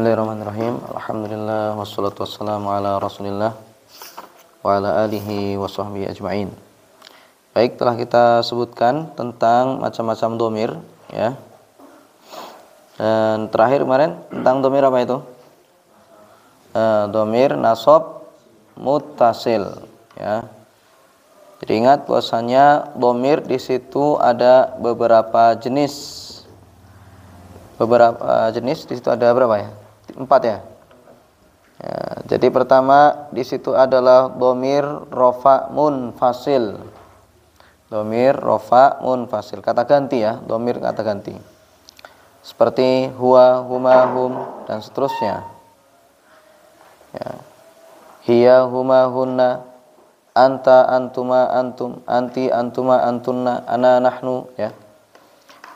Bismillahirrahmanirrahim. Alhamdulillah wassalatu wassalamu ala Rasulillah wa ala alihi wa sahbihi ajma'in. Baik, telah kita sebutkan tentang macam-macam dhamir ya. Dan terakhir kemarin tentang dhamir apa itu? Dhamir nasab muttasil ya. Jadi ingat bahwasanya dhamir di situ ada beberapa jenis. Di situ ada berapa ya? 4 ya. Jadi pertama di situ adalah dhamir rafa munfasil. Dhamir rafa munfasil, kata ganti ya, dhamir kata ganti. Seperti huwa, huma, hum dan seterusnya. Ya. Hiya, huma, hunna, anta, antuma, antum, anti, antuma, antunna, ana, nahnu ya.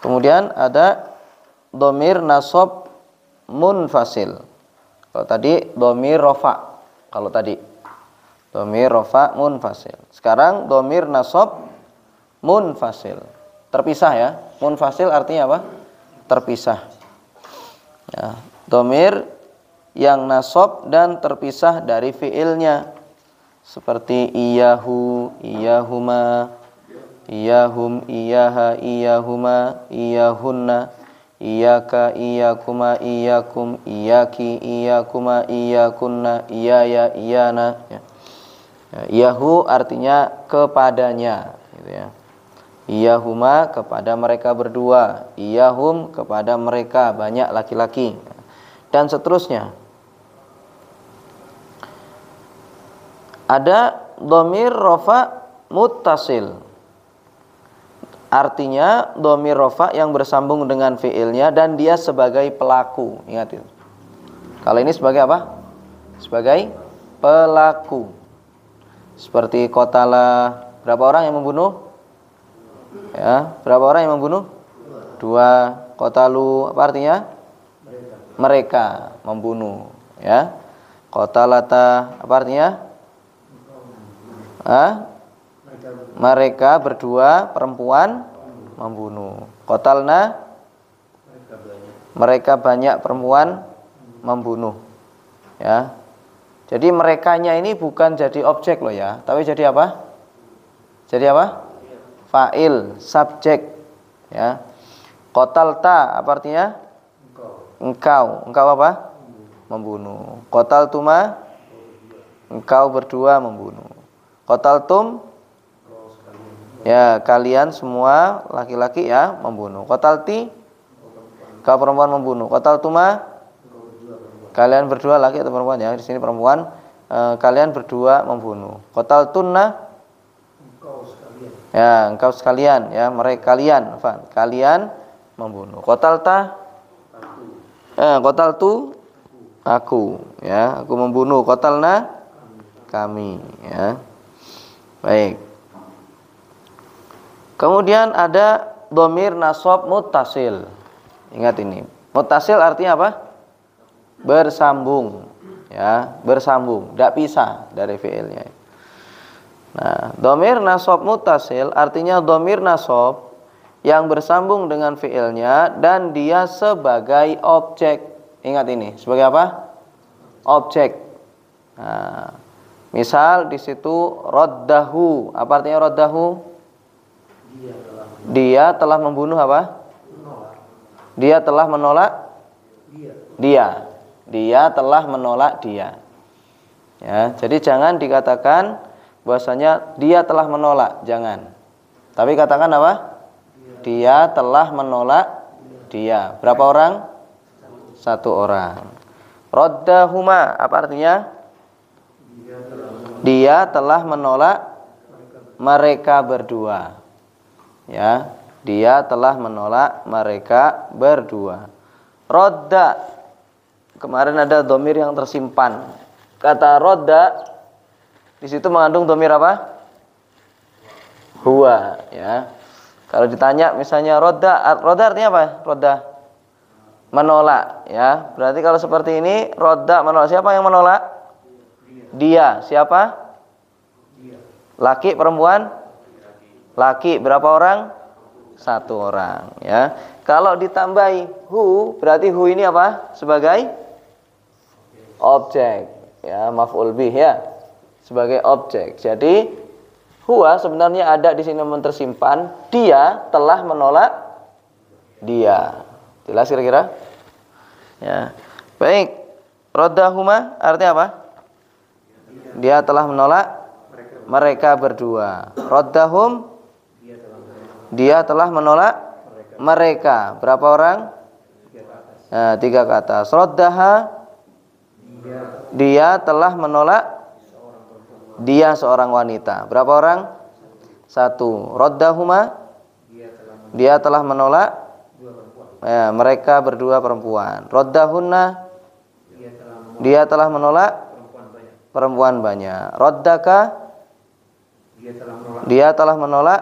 Kemudian ada dhamir nasab munfasil. Kalau tadi dhamir rafa. Kalau tadi dhamir rafa munfasil. Sekarang dhamir nasab munfasil. Terpisah ya. Munfasil artinya apa? Terpisah. Ya, dhamir yang nasab dan terpisah dari fiilnya. Seperti iyahu, iyahuma, iyahum, iyaha, iyahuma, iyahunna, iyaka, iyakuma, iyakum, iyaki, iyakuma, iyakunna, iyaya, iyana ya. Iyahu artinya kepadanya gitu ya. Iyahuma kepada mereka berdua, iyahum kepada mereka banyak laki-laki dan seterusnya. Ada dhamir rafa muttasil. Artinya dhamir rafa yang bersambung dengan fiilnya dan dia sebagai pelaku. Ingat itu. Kalau ini sebagai apa? Sebagai pelaku. Seperti qatala, berapa orang yang membunuh? Ya, berapa orang yang membunuh? 2. Qatalu, apa artinya? Mereka membunuh, ya. Qatalata, apa artinya? Mereka berdua perempuan membunuh. Qatalna, mereka banyak perempuan membunuh. Ya. Jadi merekanya ini bukan jadi objek loh ya, tapi jadi apa? Jadi apa? Fa'il, subjek. Ya. Qatalta, apa artinya? Engkau. Engkau apa? Membunuh. Qataltuma, engkau berdua membunuh. Qataltum, ya kalian semua laki-laki ya membunuh. Qatalti, kau perempuan membunuh. Qataltuma, kalian berdua laki atau perempuan ya, di sini perempuan. Kalian berdua membunuh. Qataltunna, ya engkau sekalian ya, mereka kalian, kalian membunuh. Qatalta, qataltu, aku ya, aku membunuh. Qatalna, kami ya. Baik. Kemudian ada dhamir nasab muttasil. Ingat ini. Muttasil artinya apa? Bersambung. Ya, bersambung, tidak pisah dari fiilnya. Nah, dhamir nasab muttasil artinya dhamir nasab yang bersambung dengan fiilnya dan dia sebagai objek. Ingat ini, sebagai apa? Objek. Nah, misal di situ raddahu. Apa artinya raddahu? Dia telah membunuh apa? Dia telah menolak dia. Dia telah menolak dia. Ya, jadi jangan dikatakan bahwasanya dia telah menolak, jangan. Tapi katakan apa? Dia telah menolak dia. Berapa orang? 1 orang. Raddahuma, apa artinya? Dia telah menolak mereka berdua. Ya, dia telah menolak mereka berdua. Rodda, kemarin ada dhamir yang tersimpan. Kata rodda di situ mengandung dhamir apa? Huwa. Ya. Kalau ditanya misalnya rodda artinya apa? Rodda menolak. Ya, berarti kalau seperti ini rodda menolak. Siapa yang menolak? Dia. Siapa? Laki, perempuan? Laki. Berapa orang? 1 orang ya. Kalau ditambahi hu, berarti hu ini apa? Sebagai objek, ya, maf'ul bih ya, sebagai objek. Jadi huwa sebenarnya ada di sini tersimpan, dia telah menolak dia. Jelas kira-kira? Ya. Baik. Raddahuma artinya apa? Dia telah menolak mereka berdua. Raddahum, dia telah menolak mereka. Berapa orang? Nah, 3 ke atas. Raddaha, dia telah menolak dia seorang wanita. Berapa orang? 1. Raddahuma, dia telah menolak mereka berdua perempuan. Raddahunna, dia telah menolak perempuan banyak. Raddaka, dia telah menolak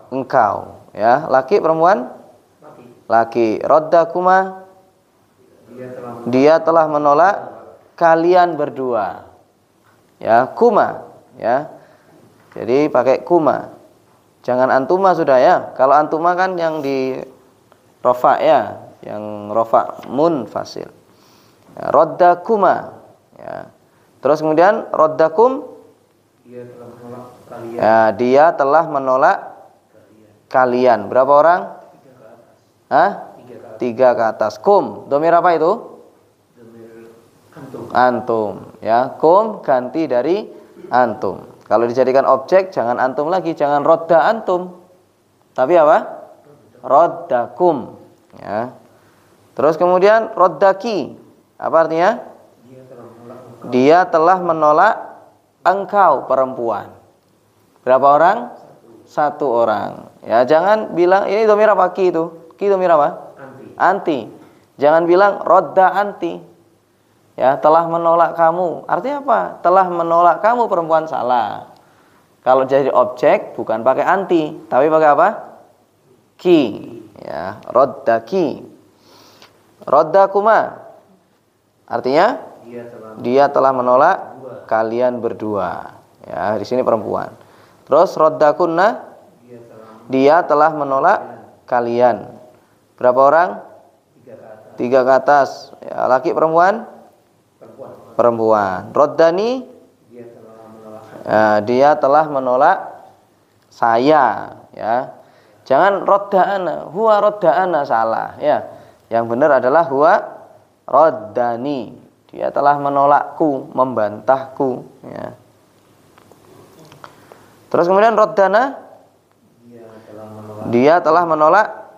engkau. Ya, laki perempuan? Laki. Raddakuma, dia telah menolak kalian berdua. Ya, kuma, ya. Jadi pakai kuma. Jangan antuma sudah ya. Kalau antuma kan yang di rofa ya, yang rofa munfasil. Ya, raddakuma. Ya. Terus kemudian raddakum, ya, dia telah menolak kalian. Berapa orang? 3 ke atas. Kum, domir apa itu? Antum, ya. Kum ganti dari antum. Kalau dijadikan objek jangan antum lagi, jangan rodda antum, tapi apa? Roddakum, ya. Terus kemudian roddaki, apa artinya? Dia telah menolak engkau perempuan. Berapa orang? 1 orang. Ya, jangan bilang ini domir apa ki itu? Ki domir apa? Anti. Jangan bilang rodda anti. Ya, telah menolak kamu. Artinya apa? Telah menolak kamu perempuan, salah. Kalau jadi objek bukan pakai anti, tapi pakai apa? Ki. Ya, roddaki. Roddakuma. Artinya dia telah menolak kalian berdua. Ya, di sini perempuan. Terus roddakunna, dia telah menolak kalian. Berapa orang? 3 ke atas. Ya, laki perempuan? Perempuan. Roddani, dia telah menolak saya. Ya, jangan rodda'ana, huwa rodda'ana, salah. Ya, yang benar adalah huwa roddani, dia telah menolakku, membantahku. Ya. Terus kemudian roddana, dia telah menolak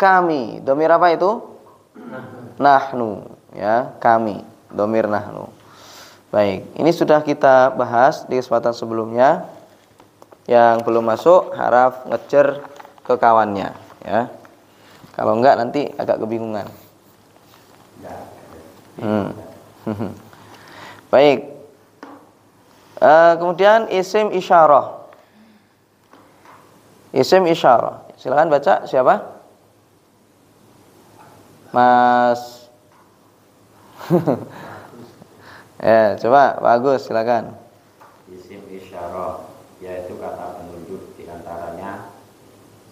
kami. Domir apa itu? Nahnu, ya, kami. Domir nahnu. Baik, ini sudah kita bahas di kesempatan sebelumnya. Yang belum masuk harap ngejar ke kawannya, ya. Kalau enggak nanti agak kebingungan. Baik. Kemudian isim isyarah. Isim isyarah. Silakan baca, siapa? Mas. Ya, coba Pak Agus, silakan. Isim isyarah yaitu kata penunjuk, diantaranya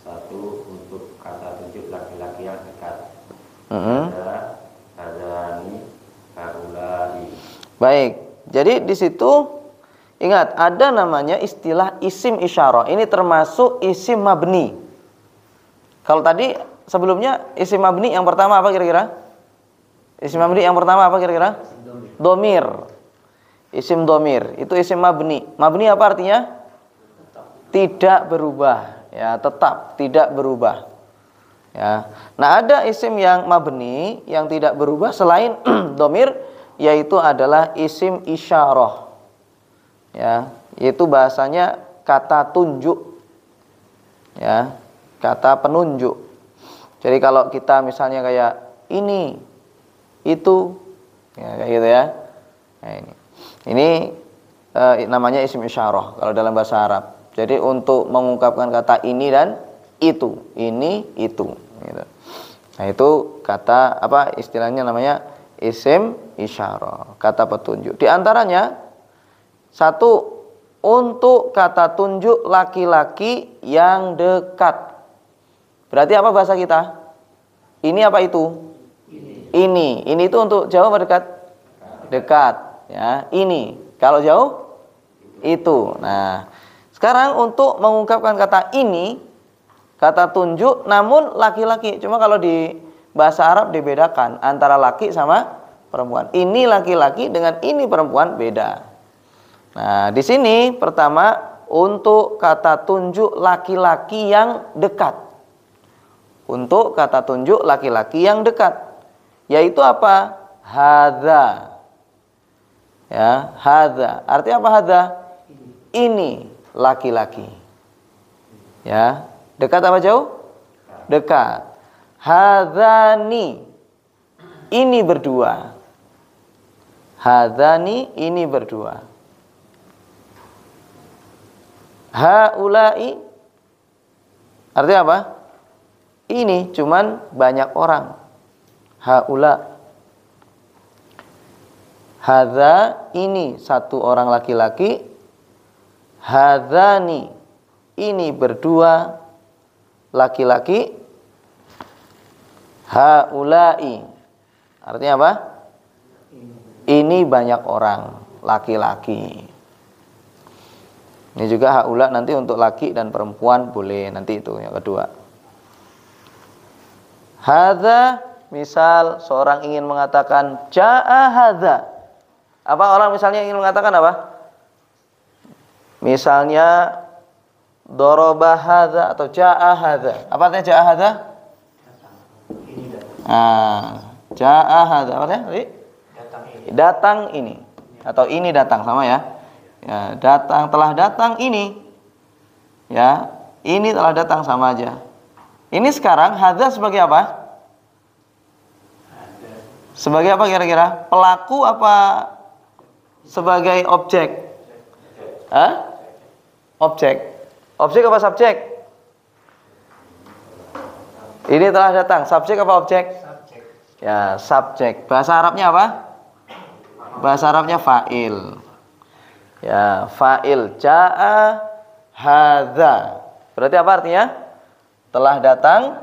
1 untuk kata tunjuk laki-laki yang dekat. Hadani, harulai. Baik. Jadi di situ ingat ada namanya istilah isim isyarah. Ini termasuk isim mabni. Kalau tadi sebelumnya isim mabni yang pertama apa kira-kira? Isim mabni yang pertama apa kira-kira? Domir. Isim domir itu isim mabni. Mabni apa artinya? Tidak berubah, ya, tetap tidak berubah. Ya. Nah, ada isim yang mabni yang tidak berubah selain domir, yaitu adalah isim isyarah. Ya, yaitu bahasanya kata tunjuk. Ya, kata penunjuk. Jadi kalau kita misalnya kayak ini, itu, ya, kayak gitu ya. Nah, ini namanya isim isyarah kalau dalam bahasa Arab. Jadi untuk mengungkapkan kata ini dan itu, ini itu, gitu. Nah, itu kata apa istilahnya namanya isim isyarah, kata petunjuk. Di antaranya 1 untuk kata tunjuk laki-laki yang dekat. Berarti apa bahasa kita? Ini apa itu? Ini itu untuk jauh atau dekat? dekat, ya. Ini. Kalau jauh itu. Nah, sekarang untuk mengungkapkan kata ini, kata tunjuk namun laki-laki. Cuma kalau di bahasa Arab dibedakan antara laki sama perempuan. Ini laki-laki dengan ini perempuan beda. Nah, di sini pertama untuk kata tunjuk laki-laki yang dekat. Untuk kata tunjuk laki-laki yang dekat, yaitu apa? Hadza. Ya, hadza. Artinya apa hadza? Ini laki-laki. Ya, dekat apa jauh? Dekat. Hadzani. Ini berdua. Hadzani, ini berdua. Haulai. Artinya apa? Ini cuman banyak orang. Haula. Hadza, ini satu orang laki-laki. Hadzani, ini berdua laki-laki. Haulai, artinya apa? Ini banyak orang laki-laki. Ini juga haula nanti untuk laki dan perempuan boleh, nanti itu yang kedua. Hadza, misal seorang ingin mengatakan jaa hadza. Apa orang misalnya ingin mengatakan apa? Misalnya doroba hadza atau jaa hadza. Apa artinya jaa hadza? Jaa hadza apa artinya? Datang ini atau ini datang sama ya. Ya, datang, telah datang ini. Ya, ini telah datang sama aja. Ini sekarang hadza sebagai apa? Sebagai apa kira-kira? Pelaku apa sebagai objek? Hah? Objek. Objek apa subjek? Ini telah datang. Subjek apa objek? Subjek. Ya, subjek. Bahasa Arabnya apa? Bahasa Arabnya fa'il. Ya, fa'il. Ja'a hadza. Berarti apa artinya? Telah datang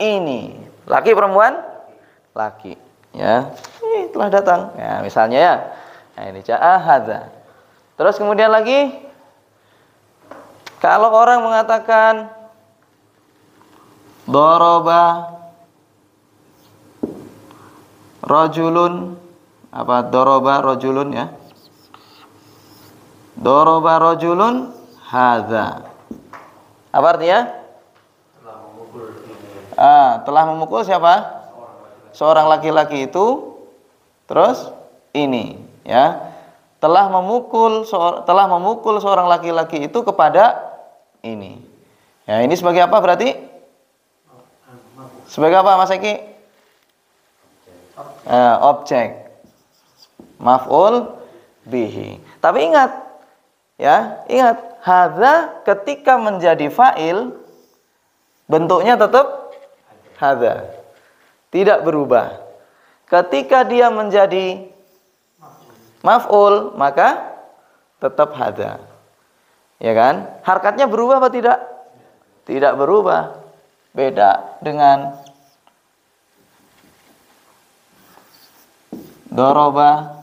ini. Laki perempuan? Laki. Ya, ini telah datang. Ya, misalnya ya. Nah, ini ja'a hadza. Terus kemudian lagi, kalau orang mengatakan doroba rajulun, apa doroba rajulun ya? Doroba rajulun hadza. Apa artinya? Telah memukul siapa? Seorang laki-laki itu. Terus ini, ya. Telah memukul seorang laki-laki itu kepada ini. Ya, ini sebagai apa berarti? Sebagai apa Mas Eki? Objek. Maf'ul bihi. Tapi ingat, ya, ingat, hadza ketika menjadi fa'il bentuknya tetap hadza. Tidak berubah. Ketika dia menjadi maf'ul maka tetap hadza. Ya kan? Harkatnya berubah apa tidak? Tidak berubah. Beda dengan doroba.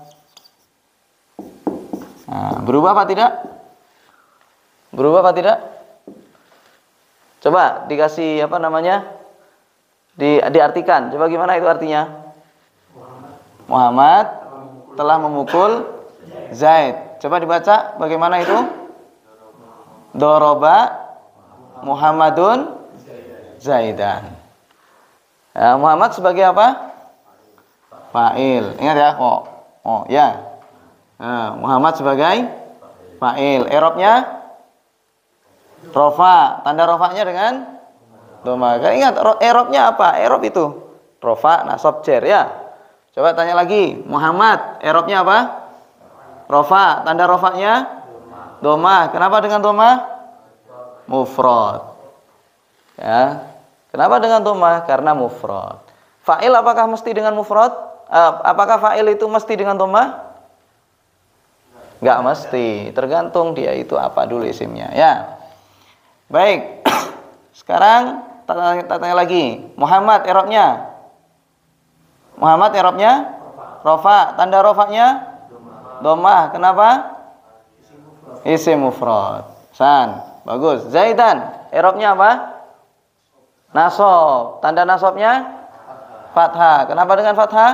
Nah, berubah apa tidak? Berubah apa tidak? Coba dikasih apa namanya? Diartikan. Coba gimana itu artinya? Muhammad telah memukul Zaid. Coba dibaca bagaimana itu? Doroba Muhammadun Zaidan. Ya, Muhammad sebagai apa? Fa'il. Ingat ya kok. Oh ya. Nah, Muhammad sebagai fa'il. I'rabnya rofa. Tanda rofanya dengan dhamma. Ingat i'rabnya apa? I'rab itu rofa, nasab, jar ya. Coba tanya lagi. Muhammad i'rabnya apa? Rofa. Tanda rofanya dhamma. Kenapa dengan dhamma? Mufrad. Ya. Kenapa dengan dhamma? Karena mufrad. Fa'il apakah mesti dengan mufrad? Apakah fa'il itu mesti dengan dhamma? Enggak mesti, tergantung dia itu apa dulu isimnya, ya. Baik. Sekarang tanya lagi. Muhammad i'rabnya? Muhammad i'rabnya Rofa. Tanda rofanya domah. Kenapa? Isim mufrad. San. Bagus. Zaidan. I'rabnya apa? Nasab. Tanda nasabnya fathah. Kenapa dengan fathah?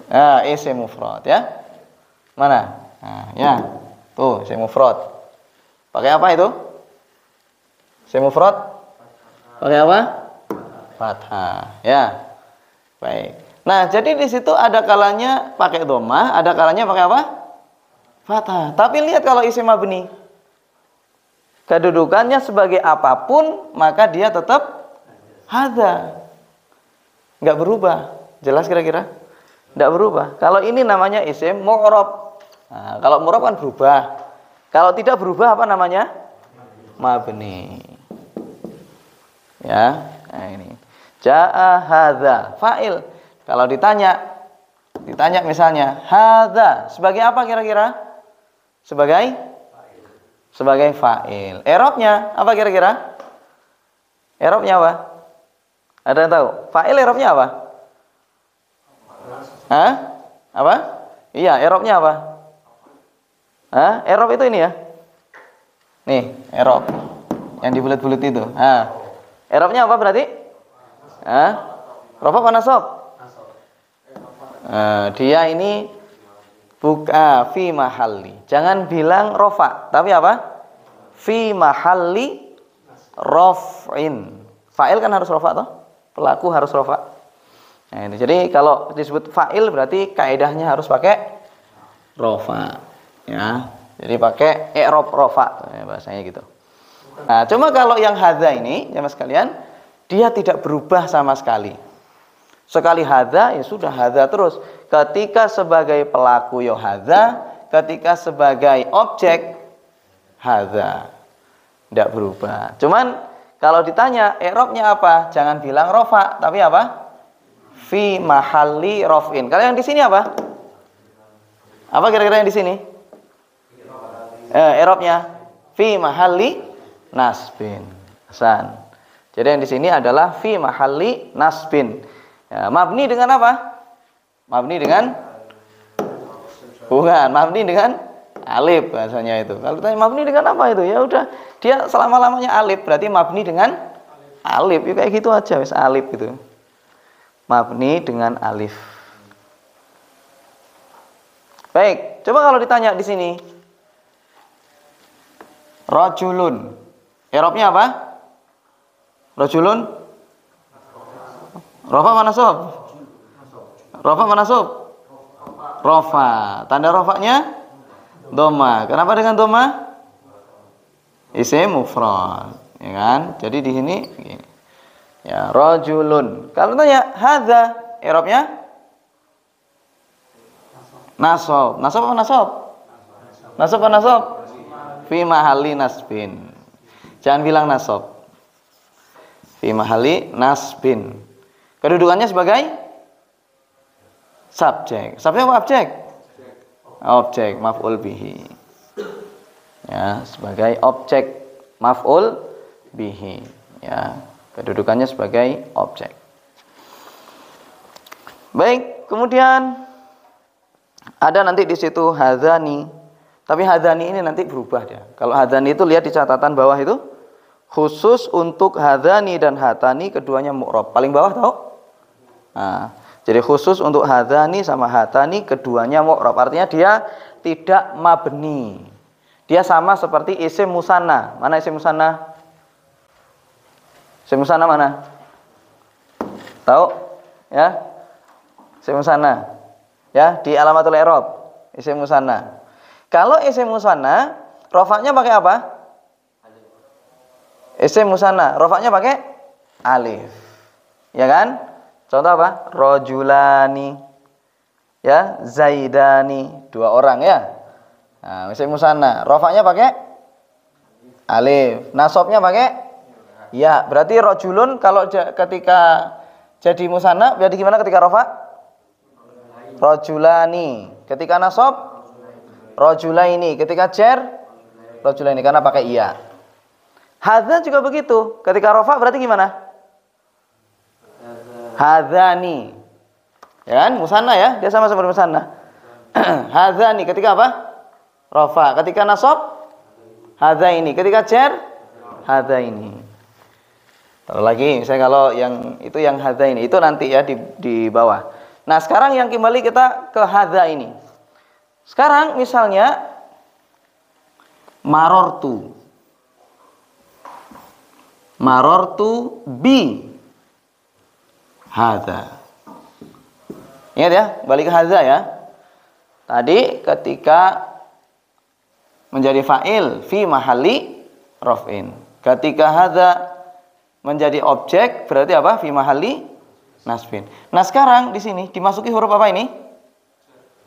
Ya, isim mufrad ya. Mana? Nah, ya. Tuh, isim mufrad. Pakai apa itu? Isim mufrad? Pakai apa? Fathah. Ya. Baik. Nah, jadi di situ ada kalanya pakai dhammah, ada kalanya pakai apa? Fathah. Tapi lihat kalau isim mabni, kedudukannya sebagai apapun, maka dia tetap hadza. Enggak berubah. Jelas kira-kira? Enggak berubah. Kalau ini namanya isim mu'rab. Nah, kalau mu'rab kan berubah. Kalau tidak berubah apa namanya? Mabni. Ya, nah ini. Ja'a hadza fa'il. Kalau ditanya misalnya hadza sebagai apa kira-kira? Sebagai fa'il. I'rabnya apa kira-kira? I'rabnya apa? Ada yang tahu? Fa'il i'rabnya apa? Hah? Apa? Iya, i'rabnya apa? Hah? I'rab itu ini ya. Nih, i'rab. Yang dibulet-bulet itu. Hah. I'rabnya apa berarti? Hah? Rafa apa nasab? Dia ini buka fi mahalli. Jangan bilang rofa, tapi apa? Fi mahalli raf'in. Fa'il kan harus rofa toh? Pelaku harus rofa. Nah, ini. Jadi kalau disebut fa'il berarti kaidahnya harus pakai rofa. Ya. Jadi pakai i'rab rofa, ya, bahasanya gitu. Nah, cuma kalau yang hadza ini, ya Mas sekalian, dia tidak berubah sama sekali. Sekali hadza ya sudah hadza terus. Ketika sebagai pelaku ya hadza, ketika sebagai objek hadza. Tidak berubah. Cuman kalau ditanya i'rabnya apa? Jangan bilang rofa, tapi apa? Fi mahalli raf'in. Kalau yang di sini apa? Apa kira-kira yang di sini? I'rabnya fi mahalli nasbin. Hasan. Jadi yang di sini adalah fi mahalli nasbin. Ya, mabni dengan apa? Mabni dengan bukan, mabni dengan alif bahasanya itu. Kalau tanya mabni dengan apa itu? Ya udah, dia selama-lamanya alif, berarti mabni dengan alif. Ya kayak gitu aja, wis alif gitu. Mabni dengan alif. Baik, coba kalau ditanya di sini. Rajulun. I'rabnya apa? Rajulun? Rafa mana sob? Rafa mana sob? Rafa. Tanda rafanya dhamma. Kenapa dengan dhamma? Isim mufrad, ya kan? Jadi di sini begini. Ya, rajulun. Kalau tanya hadza, i'rabnya nasab. Nasab apa nasab? Nasab apa nasab? Fi mahalli nasbin. Jangan bilang nasab. Fi mahalli nasbin. Kedudukannya sebagai subjek. Subjek apa objek? Objek, maf'ul bihi. Ya, sebagai objek maf'ul bihi. Ya, kedudukannya sebagai objek. Baik, kemudian ada nanti di situ hadzani. Tapi hadzani ini nanti berubah dia. Kalau hadzani itu lihat di catatan bawah itu khusus untuk hadzani dan hatani keduanya mu'rab. Paling bawah tahu? Nah, jadi khusus untuk hadzani sama hatani keduanya mu'rab. Artinya dia tidak mabni. Dia sama seperti isim musanna. Mana isim musanna? Isim musanna mana? Tahu? Ya? Isim musanna. Ya, di alamatul i'rab. Isim musanna. Kalau isim musanna, rofaknya pakai apa? Isim musanna, rofaknya pakai alif. Ya kan? Contoh apa? Rajulani. Ya, zaidani, dua orang ya. Nah, isim musanna, rofaknya pakai alif. Nasabnya pakai ya. Berarti rajulun kalau ketika jadi musanna, berarti gimana ketika rofak? Rajulani. Ketika nasab rajulaini, ketika jar rajulaini karena pakai iya. Hadza juga begitu. Ketika rafa berarti gimana? Hadzani. Ya kan? Musanna ya, dia sama seperti musanna. Hadzani ketika apa? Rafa. Ketika nasab hadzaini. Ketika jar hadzaini. Terus lagi, misalnya kalau yang itu yang hadzaini itu nanti ya di bawah. Nah, sekarang yang kembali kita ke hadzaini. Sekarang misalnya marortu bi hadza. Ingat ya, balik ke hadza ya. Tadi ketika menjadi fa'il fi mahalli raf'in. Ketika hadza menjadi objek berarti apa? Fi mahalli nasbin. Nah, sekarang di sini dimasuki huruf apa ini?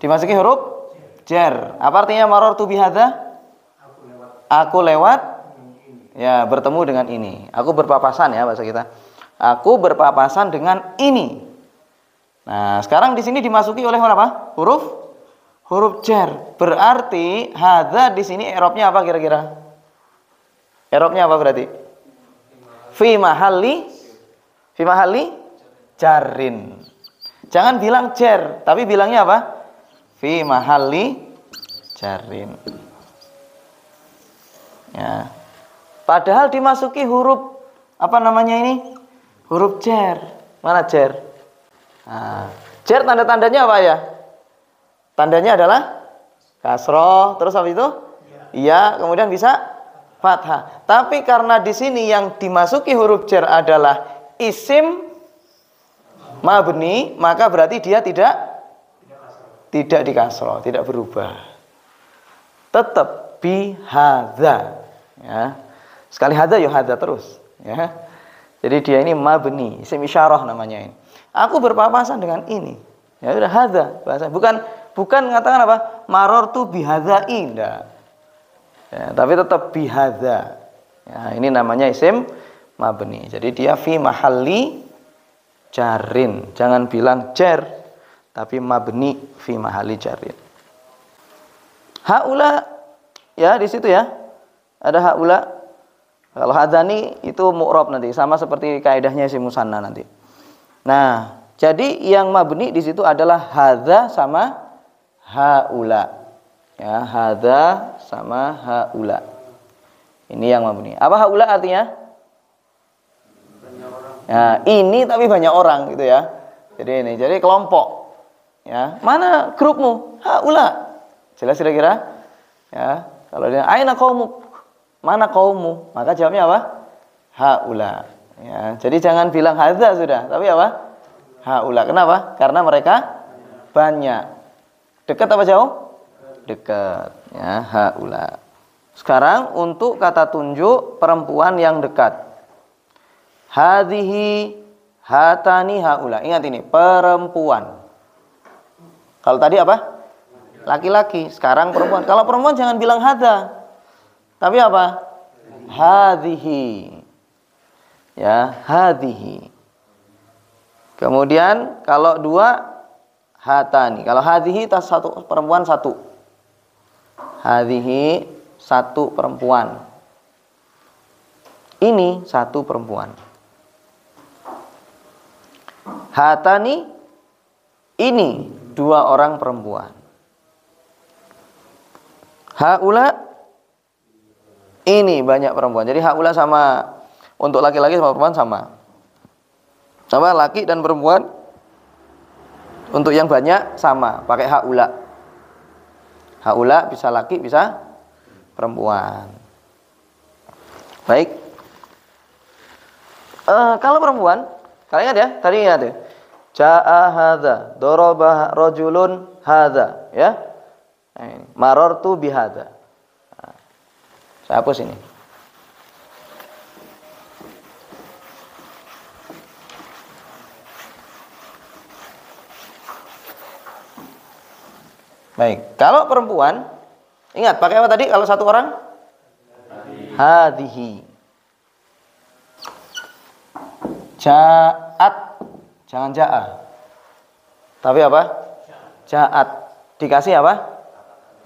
Dimasuki huruf jar. Apa artinya marortu bi hadza? Aku lewat ya, bertemu dengan ini. Aku berpapasan ya bahasa kita. Aku berpapasan dengan ini. Nah, sekarang di sini dimasuki oleh apa? Huruf jar. Berarti hadza di sini i'rabnya apa kira-kira? I'rabnya apa berarti? Fi mahalli jarin. Jangan bilang jar, tapi bilangnya apa? Fi mahalli jarin. Ya. Padahal dimasuki huruf apa namanya ini? Huruf jar. Mana jar? Nah, jar tanda-tandanya apa ya? Tandanya adalah kasroh, terus habis itu iya, kemudian bisa fathah. Tapi karena di sini yang dimasuki huruf jar adalah isim mabni, maka berarti dia tidak dikasroh, tidak berubah. Tetap bi hadza. Ya. Sekali hadza ya hadza terus, ya. Jadi dia ini mabni, isim isyarah namanya ini. Aku berpapasan dengan ini. Ya udah hadza bahasa. Bukan mengatakan apa? Marortu bi hadza'i, enggak. Ya, tapi tetap bi hadza. Ya, ini namanya isim mabni. Jadi dia fi mahalli jarin. Jangan bilang jar, tapi mabni fi mahalli jarin. Haula ya di situ ya. Ada haula. Kalau hadzani itu mu'rab nanti, sama seperti kaidahnya si musanna nanti. Nah, jadi yang mabni di situ adalah hadza sama haula. Ya, hadza sama haula. Ini yang mabni. Apa haula artinya? Ya, ini tapi banyak orang gitu ya. Jadi ini, jadi kelompok. Ya, mana grupmu? Haula. Jelas kira-kira? Ya, kalau dia aina qaumuk? Mana kaummu? Maka jawabnya apa? Haula. Ya, jadi jangan bilang hadza sudah, tapi apa? Haula. Kenapa? Karena mereka banyak. Dekat apa jauh? Dekat. Ya, haula. Sekarang untuk kata tunjuk perempuan yang dekat. Hadhihi, hatani, haula. Ingat ini, perempuan. Kalau tadi apa? Laki-laki. Sekarang perempuan. Kalau perempuan jangan bilang hadza. Tapi apa? Hadhihi. Ya, hadhihi. Kemudian kalau dua, hatani. Kalau hadhihi tas satu perempuan satu. Hadhihi satu perempuan. Ini satu perempuan. Hatani ini dua orang perempuan. Haula ini banyak perempuan. Jadi haula sama untuk laki-laki sama perempuan sama. Sama laki dan perempuan. Untuk yang banyak sama, pakai haula. Haula bisa laki, bisa perempuan. Baik. Kalau perempuan, kalian ingat ya? Tadi ingat ya? Ja'a hadza, daraba rajulun hadza, ya. Marartu bi hadza. Saya hapus ini. Baik, kalau perempuan, ingat pakai apa tadi kalau satu orang? Hadhihi. Ja'at. Jangan ja'a. Tapi apa? Ja'at. Dikasih apa?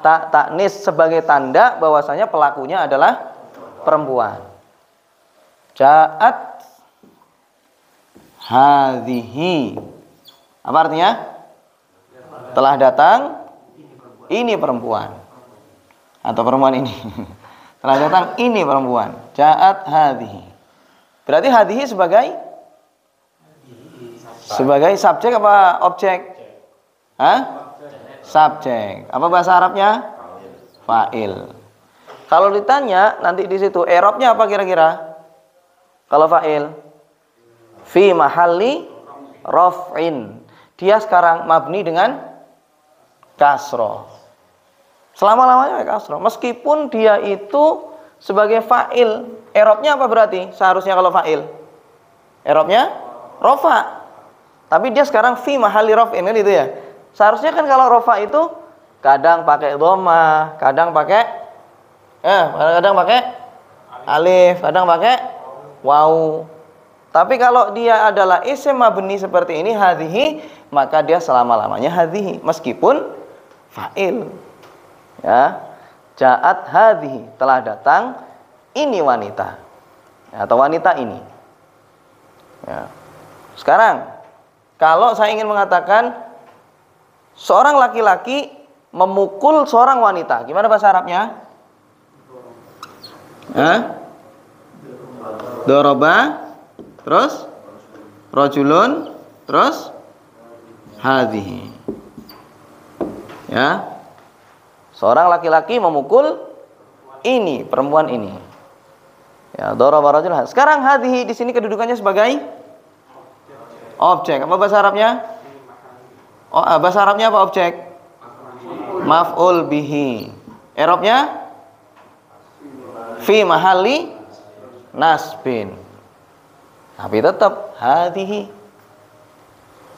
Taknis sebagai tanda bahwasanya pelakunya adalah perempuan. Ja'at hadhihi. Apa artinya? Telah datang ini perempuan. Atau perempuan ini. Telah datang ini perempuan. Ja'at hadhihi. Berarti hadhihi sebagai subjek apa objek? Hah? Subjek. Apa bahasa Arabnya? Fa'il. Kalau ditanya nanti di situ i'rabnya apa kira-kira? Kalau fa'il fi mahalli raf'in. Dia sekarang mabni dengan kasroh. Selama-lamanya kasroh. Meskipun dia itu sebagai fa'il, i'rabnya apa berarti? Seharusnya kalau fa'il i'rabnya rafa. Tapi dia sekarang fi mahalli raf'in kan itu ya. Seharusnya kan kalau rafa itu kadang pakai dhamma, kadang pakai alif, kadang pakai waw. Tapi kalau dia adalah isim mabni seperti ini hadhihi, maka dia selama-lamanya hadhihi meskipun fa'il. Ya. Ja'at hadhihi, telah datang ini wanita. Atau wanita ini. Ya. Sekarang kalau saya ingin mengatakan seorang laki-laki memukul seorang wanita, gimana bahasa Arabnya? Doroba, terus rojulun, terus hadhihi. Ya. Seorang laki-laki memukul ini, perempuan ini. Ya, doroba rojulun. Sekarang hadhihi di sini kedudukannya sebagai objek. Apa bahasa Arabnya? Bahasa Arabnya apa objek? Maf'ul bihi. I'rabnya fi mahalli nasbin. Tapi tetap hadhihi.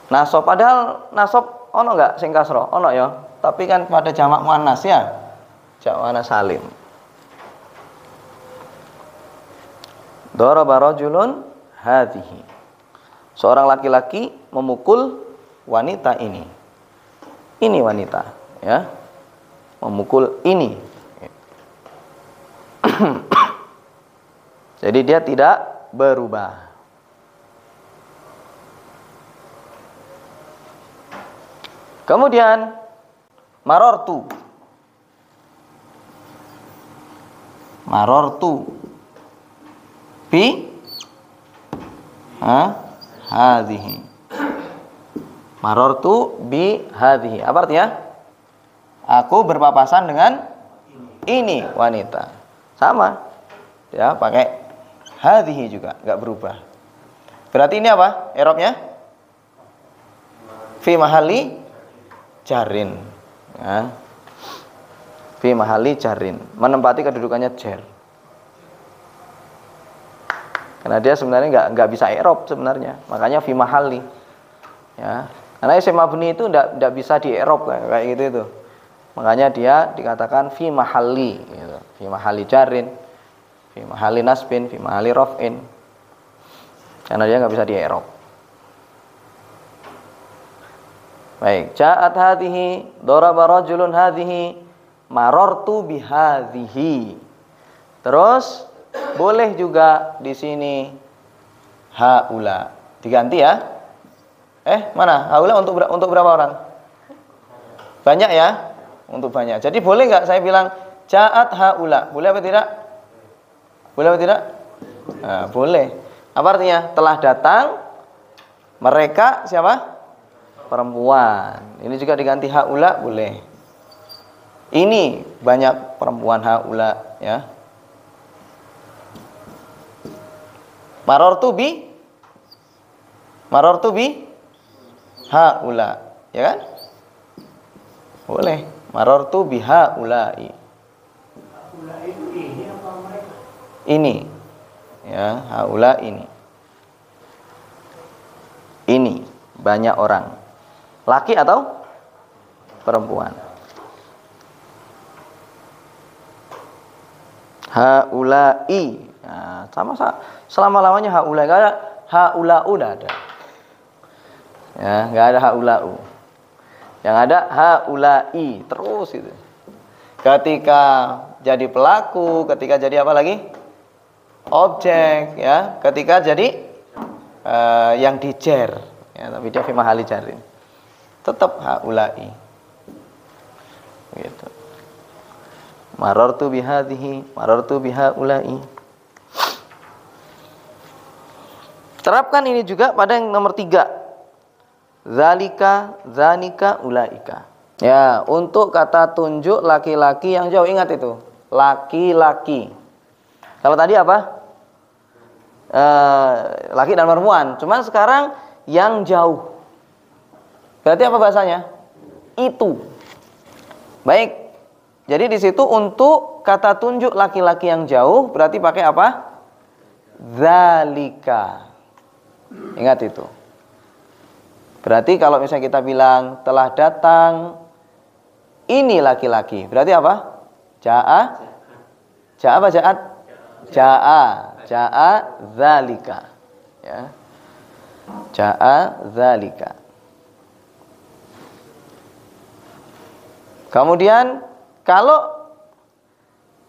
Nasab, padahal nasab ono enggak sing kasra? Ono ya. Tapi kan pada jamak muannas ya. Jamak muannas salim. Daraba rajulun hadhihi. Seorang laki-laki memukul wanita ini. Ini wanita, ya. Memukul ini. Jadi dia tidak berubah. Kemudian marortu bi hadhihi. Marortu bi hadhihi. Apa artinya? Aku berpapasan dengan ini wanita. Sama. Ya, pakai hadhihi juga, enggak berubah. Berarti ini apa? I'rabnya fi mahalli jarin. Ya. Fi mahalli jarin, menempati kedudukannya jar. Karena dia sebenarnya enggak bisa i'rab sebenarnya. Makanya fi mahalli. Ya. Karena isim mabni itu enggak bisa di i'rab kayak gitu itu. Makanya dia dikatakan fi mahalli gitu. Fi mahalli jarin, fi mahalli nasbin, fi mahalli raf'in. Karena dia enggak bisa di i'rab. Baik, ja'at hadhihi, daraba rajulun hadhihi, marartu bihadhihi. Terus boleh juga di sini haula. Diganti ya. Mana? Haula untuk berapa orang? Banyak ya? Untuk banyak. Jadi boleh enggak saya bilang ja'at haula? Boleh apa tidak? Boleh apa tidak? Nah, boleh. Apa artinya? Telah datang mereka siapa? Perempuan. Ini juga diganti haula boleh. Ini banyak perempuan haula ya. Marartu bi haula, ya kan? Boleh. Marartu bi haula'i. Haula itu ini apa mereka? Ini. Ya, haula ini. Ini banyak orang. Laki atau perempuan? Haula'i. Nah, sama selama-lamanya haula, enggak ada haula'u, enggak ada. Ya, enggak ada haula'u. Yang ada haula'i terus itu. Ketika jadi pelaku, ketika jadi apa lagi? Objek, ya. Ketika jadi yang dijer, ya, tapi dia fi mahalli jarin. Tetap haula'i. Gitu. Marartu bihadhihi, marartu bihaula'i. Terapkan ini juga pada yang nomor 3. Zalika, zanika, ulaika. Ya, untuk kata tunjuk laki-laki yang jauh, ingat itu. Laki-laki. Kalau tadi apa? Laki dan perempuan. Cuman sekarang yang jauh. Berarti apa bahasanya? Itu. Baik. Jadi di situ untuk kata tunjuk laki-laki yang jauh berarti pakai apa? Zalika. Ingat itu. Berarti kalau misalnya kita bilang telah datang ini laki-laki, berarti apa? Ja'a. Ja'a apa ja'at? Ja'a. Ja'a zalika. Ya. Ja'a zalika. Kemudian kalau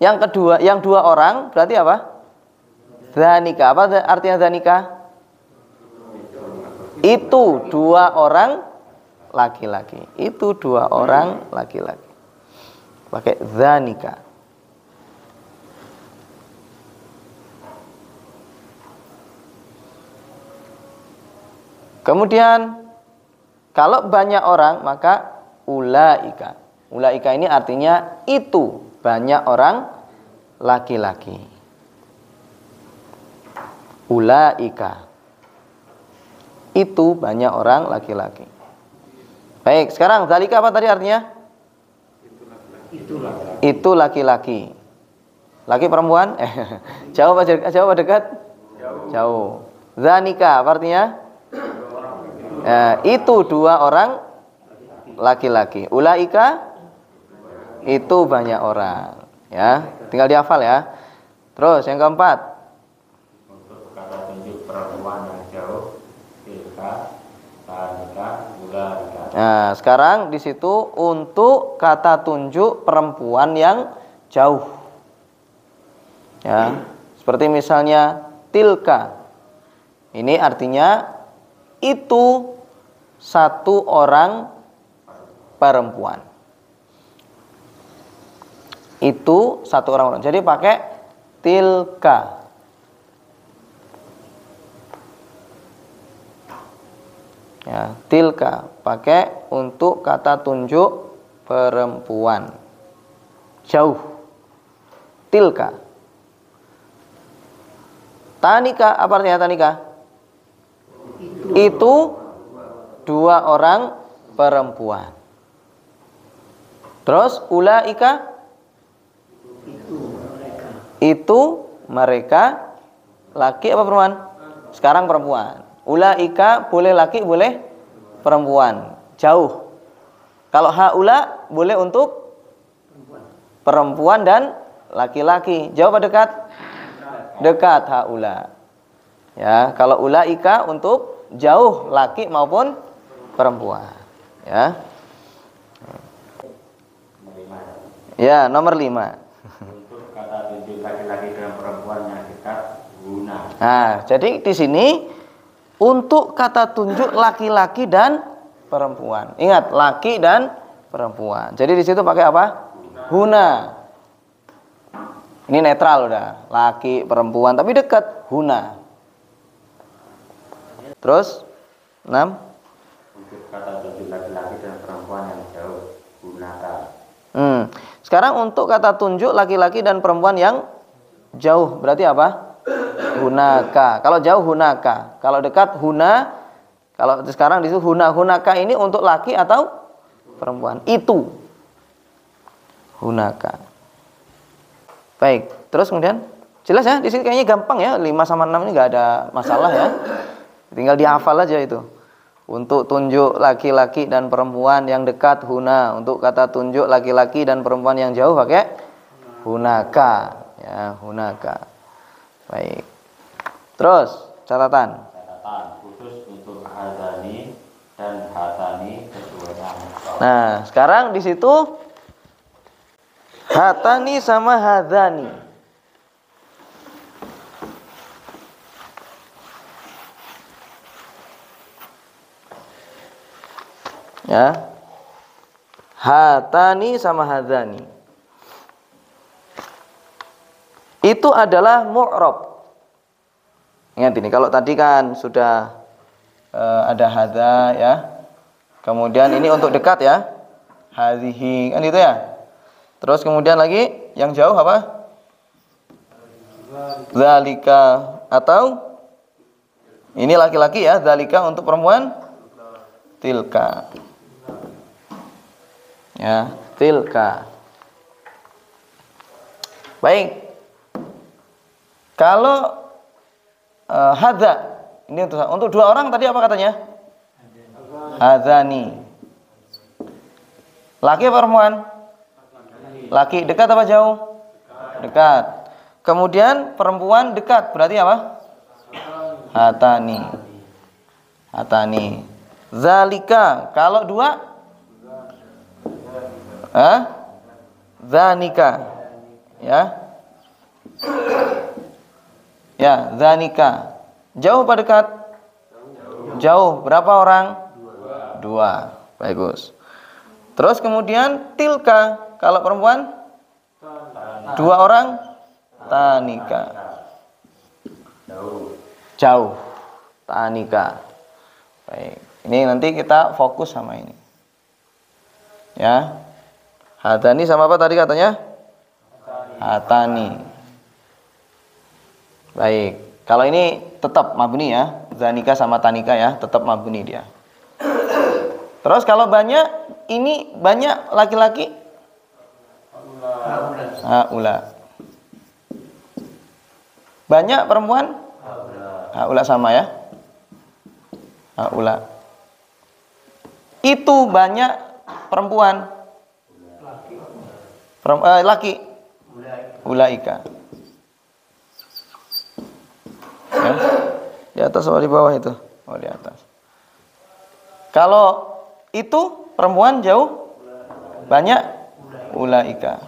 yang kedua, yang 2 orang berarti apa? Zanika. Apa artinya zanika? Itu 2 orang laki-laki. Itu 2 orang laki-laki. Pakai zanika. Kemudian kalau banyak orang maka ulaika. Ulaika ini artinya itu banyak orang laki-laki. Ulaika. Itu banyak orang laki-laki. Baik, sekarang zalika apa tadi artinya? Itu laki-laki. Laki perempuan? Jauh apa dekat? Jauh. Zanika apa artinya? Itu 2 orang laki-laki. Ulaika itu banyak orang. Ya, tinggal dihafal ya. Terus yang keempat. Untuk kata tunjuk perempuan yang jauh, tilka, zanika, ulaika. Nah, sekarang di situ untuk kata tunjuk perempuan yang jauh. Ya, seperti misalnya tilka. Ini artinya itu 1 orang perempuan. Itu 1 orang. Jadi pakai tilka. Ya, tilka pakai untuk kata tunjuk perempuan jauh. Tilka. Tanika apa artinya tanika? Itu 2 orang perempuan. Terus ulaika itu mereka laki apa perempuan? Sekarang perempuan. Ulaika boleh laki boleh perempuan. Jauh. Kalau haula boleh untuk perempuan dan laki-laki. Jauh apa dekat? Dekat haula. Ya, kalau ulaika untuk jauh laki maupun perempuan. Ya. Ya, nomor 5. Untuk kata tunjuk laki-laki dan perempuan yang dekat, guna. Nah, jadi di sini untuk kata tunjuk laki-laki dan perempuan. Ingat, laki dan perempuan. Jadi di situ pakai apa? Huna. Ini netral udah. Laki, perempuan, tapi dekat. Huna. Terus 6. Untuk kata tunjuk laki-laki dan perempuan yang jauh, gunakan. Sekarang untuk kata tunjuk laki-laki dan perempuan yang jauh berarti apa? Hunaka. Kalau jauh hunaka. Kalau dekat huna. Kalau sekarang di situ hunaka ini untuk laki atau perempuan? Itu. Hunaka. Baik. Terus kemudian jelas ya, di sini kayaknya gampang ya. 5 sama 6 ini nggak ada masalah ya. Tinggal dihafal aja itu. Untuk tunjuk laki-laki dan perempuan yang dekat huna. Untuk kata tunjuk laki-laki dan perempuan yang jauh pakai hunaka. Ya, hunaka. Baik. Terus catatan. Catatan khusus untuk hadani dan hatani keduanya. Nah, sekarang di situ hatani sama hadani. Ya. Hatani sama hadzani. Itu adalah mu'rab. Ingat ini, kalau tadi kan sudah ada hadza ya. Kemudian ini untuk dekat ya. Hadhihi kan itu ya. Terus kemudian lagi yang jauh apa? Zalika, atau ini laki-laki ya, zalika untuk perempuan tilka. Ya, tilka. Baik. Kalau hadza ini untuk dua orang tadi apa katanya? Hadzani. Laki apa perempuan? Laki. Dekat apa jauh? Dekat. Kemudian perempuan dekat, berarti apa? Hatani. Hatani. Zalika. Kalau dua? Zanika. Ya. Ya, zanika. Jauh apa dekat? Jauh. Berapa orang? Dua. Bagus. Terus kemudian tilka. Kalau perempuan? Dua orang? Tanika. Jauh. Tanika. Baik. Ini nanti kita fokus sama ini. Ya. Hatani sama apa tadi katanya? Hatani. Baik. Kalau ini tetap mabni ya. Zanika sama tanika ya, tetap mabni dia. Terus kalau banyak, ini banyak laki-laki? Haula. Banyak perempuan? Haula sama ya. Haula. Itu banyak perempuan. Laki. Ulaika. Ya. Di atas atau di bawah itu? Oh, di atas. Kalau itu perempuan jauh? Banyak? Ulaika.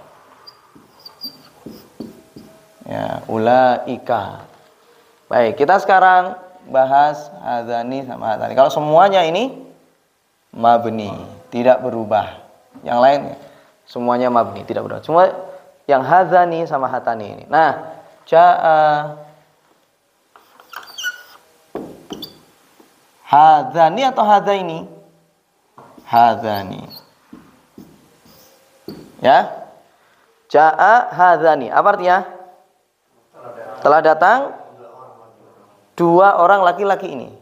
Ya, ulaika. Baik, kita sekarang bahas hadzani sama hadzani. Kalau semuanya ini mabni, tidak berubah. Yang lain semuanya mabni, tidak berubah. Cuma yang hadzani sama hatani ini. Nah, jaa hadzani atau hadzaini? Hadzani. Ya. Jaa hadzani. Apa artinya? Telah datang dua orang laki-laki ini.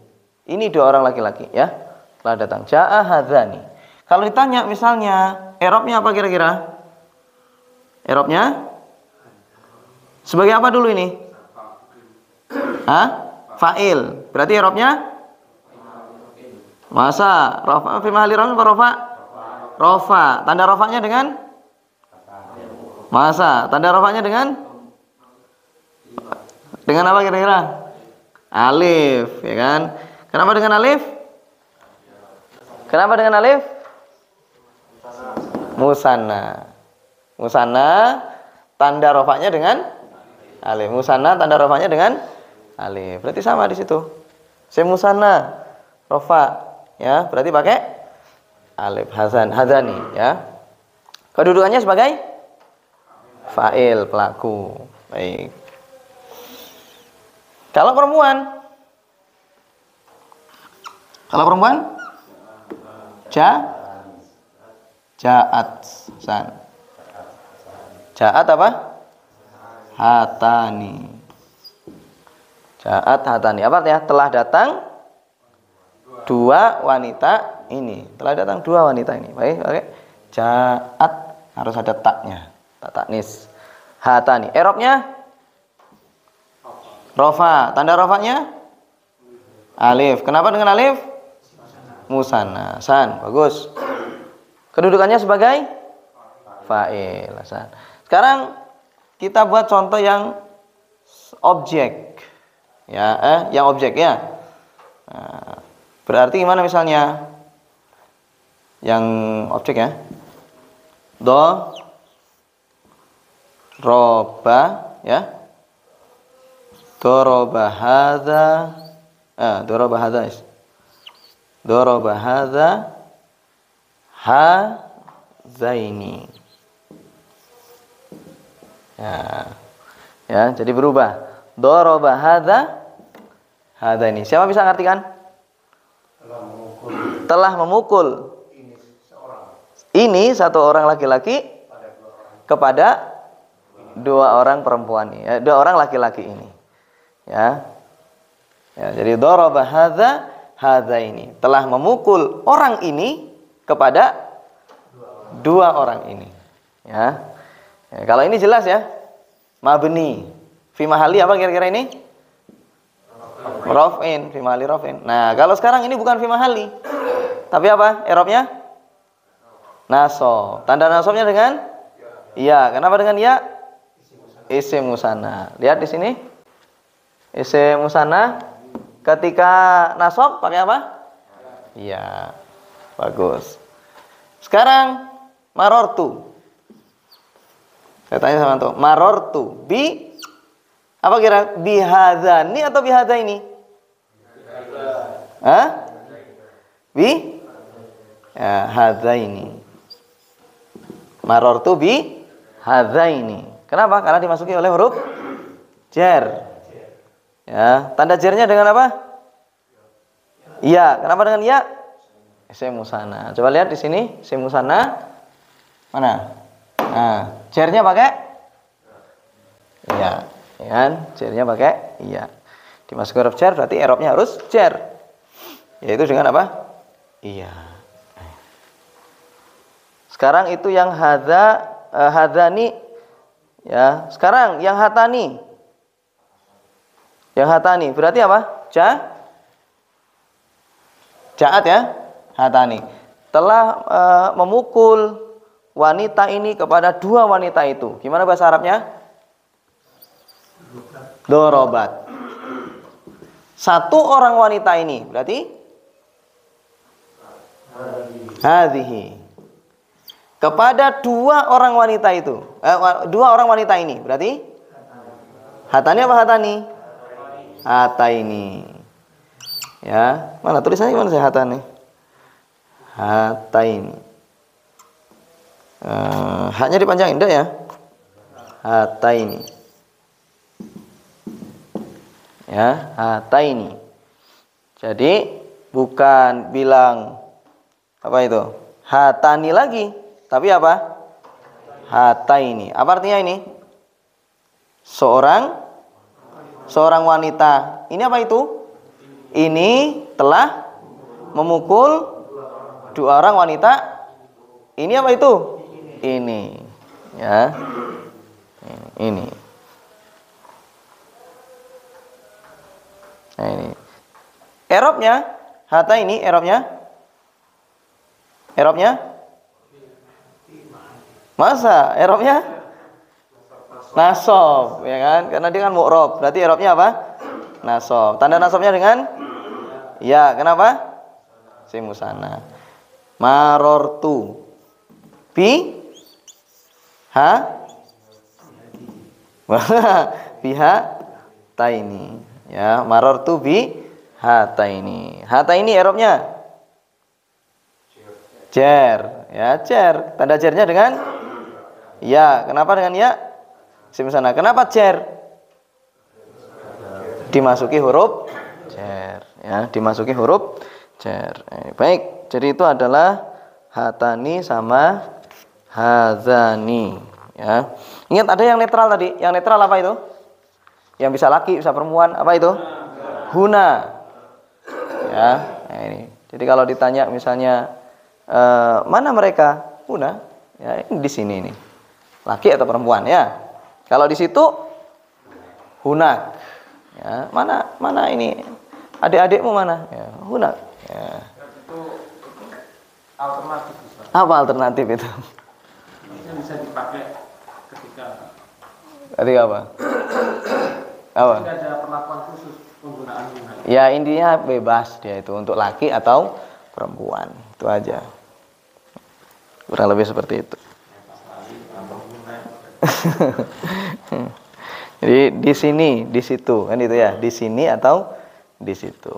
Ini dua orang laki-laki ya. Telah datang. Jaa hadzani. Kalau ditanya misalnya, i'rabnya apa kira-kira? I'rabnya sebagai apa dulu ini? Fa'il. Berarti i'rabnya masa rafa fi mahalli raf'in apa rafa? Rafa. Tanda rafanya dengan masa. Tanda rafanya dengan apa kira-kira? Alif, ya kan? Kenapa dengan alif? Kenapa dengan alif? Musanna. Musanna tanda rafanya dengan alif. Musanna tanda rafanya dengan alif. Berarti sama di situ. Musanna rafa. Ya, berarti pakai alif hadzani ya. Kedudukannya sebagai fa'il, pelaku. Baik. Kalau perempuan ja'at san. Ja'at apa? Hatani. Ja'at hatani. Apa artinya? Telah datang dua wanita ini. Telah datang dua wanita ini. Baik, oke. Ja'at harus ada taknya. Tak taknis. Hatani. I'rabnya rafa. Tanda rafanya alif. Kenapa dengan alif? Musanna. San. Bagus. Kedudukannya sebagai fa'il. San. Sekarang kita buat contoh yang objek. Ya, yang objek ya. Nah, berarti gimana misalnya? Yang objek ya. Roba ya. Doroba hadza. Doroba hadza. Doroba hadza. Hadzaini. Ya, jadi berubah. Daraba hadzaini. Siapa bisa ngartikan? Telah memukul. Ini satu orang laki-laki kepada dua orang perempuan ini, dua orang laki-laki ini. Ya. Ya, jadi daraba hadzaini. Telah memukul orang ini kepada dua orang ini. Ya. Ya, kalau ini jelas ya. Mabni. Fi mahali apa kira-kira ini? Raf'in, fi mahali raf'in. Nah, kalau sekarang ini bukan fi mahali. Tapi apa? I'rabnya? Nasab. Tanda nasabnya dengan ya. Kenapa dengan ya? Isim musanna. Lihat di sini. Isim musanna ketika nasab pakai apa? Iya. Bagus. Sekarang marortu. Saya tanya sama antum, marortu bi apa kira? Bi hadzani atau bi hadzaini? Hah? Bi ya, hadzaini. Marortu bi hadzaini. Kenapa? Karena dimasuki oleh huruf jar. Ya, tanda jarnya dengan apa? Iya. Kenapa dengan ya? Isim musanna. Coba lihat di sini, isim musanna mana? Nah, jarnya pakai iya, ya kan? Jarnya pakai iya. Dimasuki huruf jar berarti i'rabnya harus jar. Yaitu dengan apa? Iya. Sekarang itu yang hadzani ya. Sekarang yang hatani. Yang hatani berarti apa? Ja'at ya. Hatani. Telah memukul wanita ini kepada dua wanita itu. Gimana bahasa Arabnya? Dorobat. Satu orang wanita ini berarti hadhihi. Kepada dua orang wanita itu. Dua orang wanita ini berarti hatani apa hatani? Hataini. Ya, mana tulisannya gimana sih hatani? Hataini. Haknya dipanjangin enggak ya? Hataini. Ya, hataini. Jadi bukan bilang apa itu? Hatani lagi, tapi apa? Hataini. Apa artinya ini? Seorang wanita. Ini apa itu? Ini telah memukul dua orang wanita. Ini apa itu? Ini ya, ini. Nah, ini i'rabnya hata ini i'rabnya masa i'rabnya nasab ya kan, karena dia kan mu'rab berarti i'rabnya apa? Nasab. Tanda nasabnya dengan ya. Kenapa? Isim musanna. Marortu bi biha taini ya. Marortu bi hataini. Hataini i'rabnya jar ya, jar. Tanda jarnya dengan ya. Kenapa dengan ya? Isim musanna. Kenapa jar? Dimasuki huruf jar ya, dimasuki huruf jar. Baik, jadi itu adalah hatani sama hadzani ya. Ingat ada yang netral tadi. Yang netral apa itu? Yang bisa laki, bisa perempuan. Apa itu? Huna. Ya, nah ini. Jadi kalau ditanya misalnya mana mereka? Huna. Ya, ini di sini ini. Laki atau perempuan ya. Kalau di situ hunak. Ya, mana ini? Adik-adikmu mana? Ya, hunak. Ya. Itu alternatif. Apa alternatif itu? Ini bisa dipakai ketika apa? Apa? Tidak ada perlakuan khusus penggunaan guna. Ya intinya bebas dia itu untuk laki atau perempuan. Itu aja. Kurang lebih seperti itu. Jadi di sini, di situ kan itu ya. Di sini atau di situ.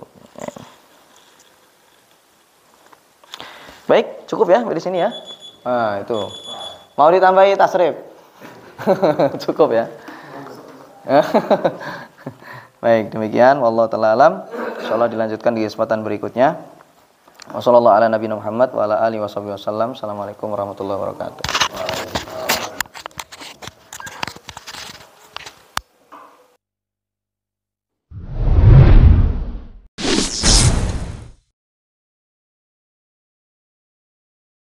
Baik, cukup ya di sini ya. Nah, itu. Mau ditambahi tasrif? Cukup ya. Baik, demikian wallahu taala alam. Insyaallah dilanjutkan di kesempatan berikutnya. Wassallallahu ala nabiyina Muhammad wa ala alihi wasallam. Assalamualaikum warahmatullahi wabarakatuh.